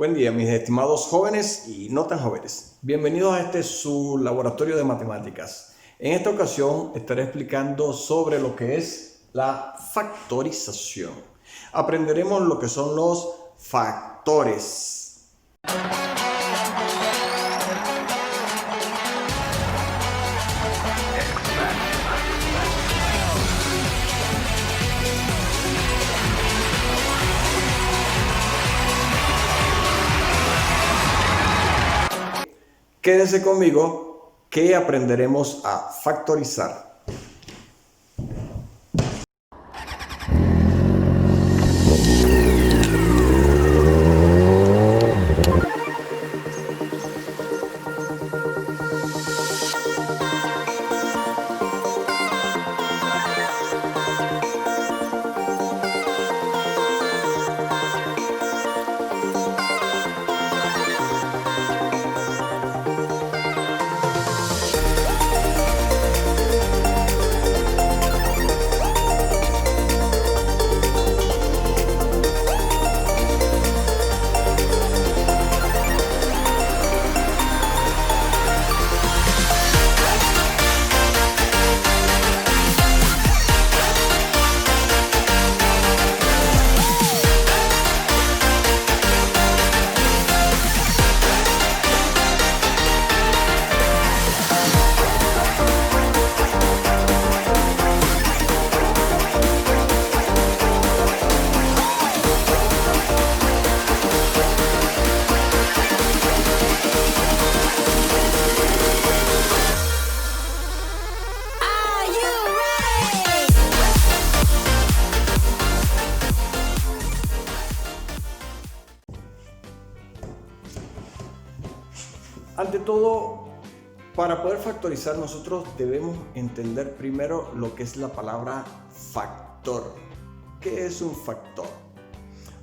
Buen día, mis estimados jóvenes y no tan jóvenes. Bienvenidos a su laboratorio de matemáticas. En esta ocasión estaré explicando sobre lo que es la factorización. Aprenderemos lo que son los factores. Quédense conmigo que aprenderemos a factorizar. Ante todo, para poder factorizar nosotros debemos entender primero lo que es la palabra factor. ¿Qué es un factor?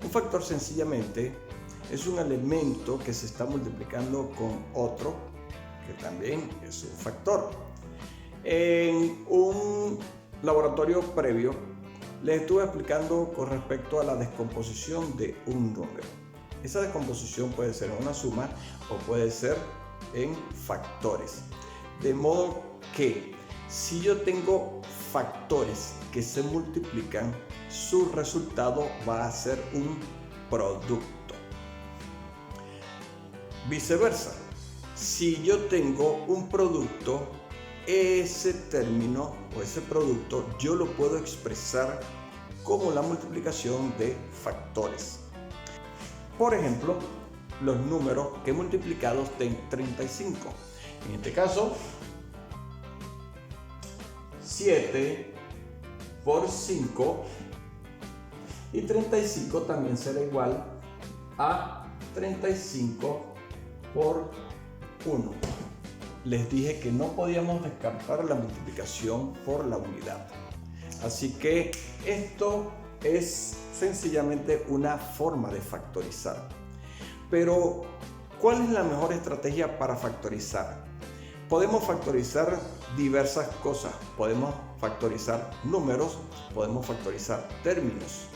Un factor sencillamente es un elemento que se está multiplicando con otro que también es un factor. En un laboratorio previo les estuve explicando con respecto a la descomposición de un número. Esa descomposición puede ser en una suma o puede ser en factores. De modo que si yo tengo factores que se multiplican, su resultado va a ser un producto. Viceversa, si yo tengo un producto, ese término o ese producto yo lo puedo expresar como la multiplicación de factores. Por ejemplo, los números que multiplicados den 35. En este caso, 7 por 5 y 35 también será igual a 35 por 1. Les dije que no podíamos descartar la multiplicación por la unidad. Así que esto es sencillamente una forma de factorizar. Pero, ¿cuál es la mejor estrategia para factorizar? Podemos factorizar diversas cosas. Podemos factorizar números, podemos factorizar términos.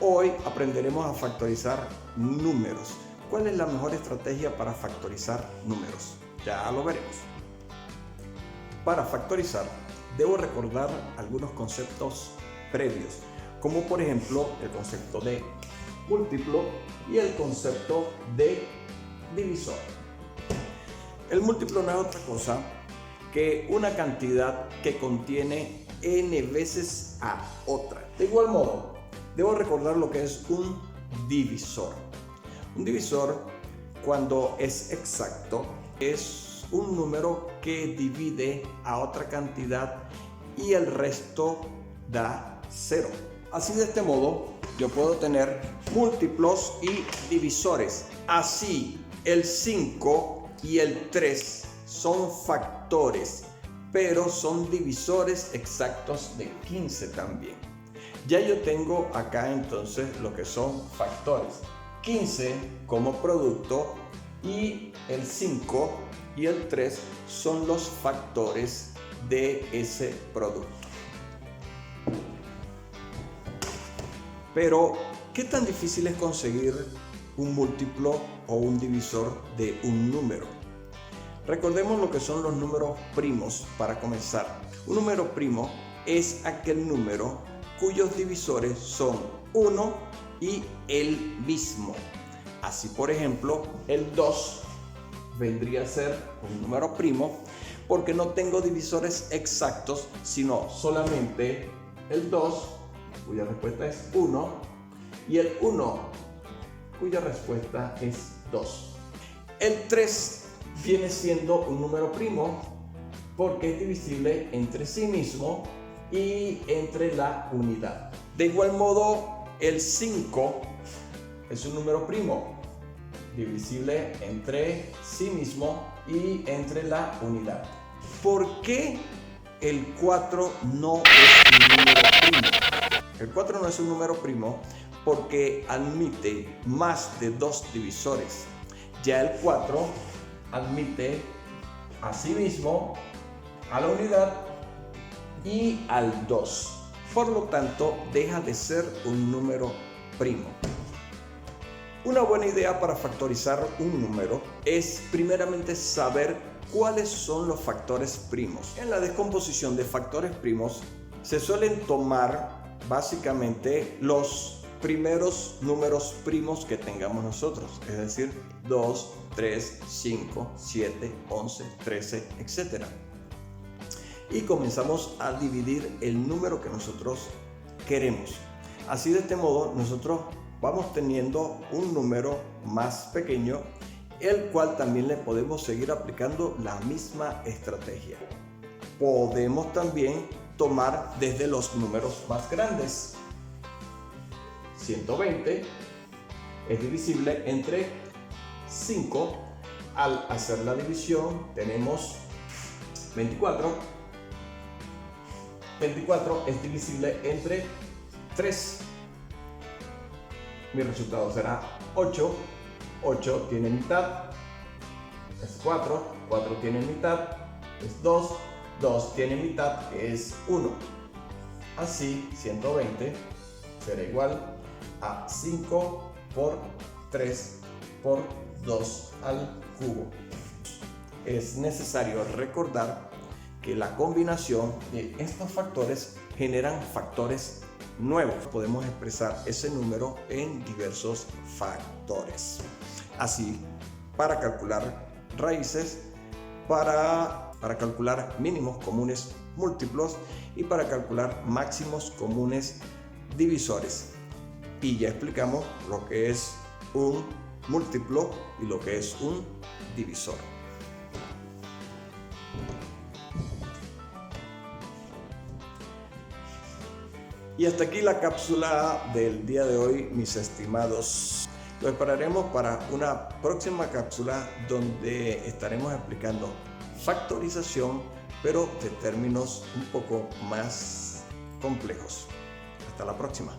Hoy aprenderemos a factorizar números. ¿Cuál es la mejor estrategia para factorizar números? Ya lo veremos. Para factorizar, debo recordar algunos conceptos previos, como por ejemplo el concepto de múltiplo y el concepto de divisor. El múltiplo no es otra cosa que una cantidad que contiene n veces a otra. De igual modo, debo recordar lo que es un divisor. Un divisor, cuando es exacto, es un número que divide a otra cantidad y el resto da 0. Así, de este modo, yo puedo tener múltiplos y divisores. Así, el 5 y el 3 son factores, pero son divisores exactos de 15 también. Ya yo tengo acá entonces lo que son factores. 15 como producto y el 5 y el 3 son los factores de ese producto. Pero, ¿qué tan difícil es conseguir un múltiplo o un divisor de un número. Recordemos lo que son los números primos para comenzar. Un número primo es aquel número cuyos divisores son 1 y el mismo. Así, por ejemplo, el 2 vendría a ser un número primo porque no tengo divisores exactos, sino solamente el 2, cuya respuesta es 1, y el 1, cuya respuesta es 2. El 3 viene siendo un número primo porque es divisible entre sí mismo y entre la unidad. De igual modo, el 5 es un número primo divisible entre sí mismo y entre la unidad. ¿Por qué el 4 no es un número primo? El 4 no es un número primo porque admite más de 2 divisores. Ya el 4 admite a sí mismo, a la unidad y al 2. Por lo tanto, deja de ser un número primo. Una buena idea para factorizar un número es primeramente saber cuáles son los factores primos. En la descomposición de factores primos se suelen tomar básicamente los primeros números primos que tengamos nosotros, es decir, 2, 3, 5, 7, 11, 13, etc. Y comenzamos a dividir el número que nosotros queremos. Así, de este modo, nosotros vamos teniendo un número más pequeño, el cual también le podemos seguir aplicando la misma estrategia. Podemos también tomar desde los números más grandes. 120 es divisible entre 5. Al hacer la división tenemos 24. 24 es divisible entre 3. Mi resultado será 8. 8 tiene mitad, es 4. 4 tiene mitad, es 2. 2 tiene mitad, es 1. Así, 120 será igual a 5 por 3 por 2 al cubo. Es necesario recordar que la combinación de estos factores generan factores nuevos. Podemos expresar ese número en diversos factores. Así, para calcular raíces, para calcular mínimos comunes múltiplos y para calcular máximos comunes divisores. Y ya explicamos lo que es un múltiplo y lo que es un divisor. Y hasta aquí la cápsula del día de hoy, mis estimados. Lo esperaremos para una próxima cápsula donde estaremos explicando factorización, pero de términos un poco más complejos. Hasta la próxima.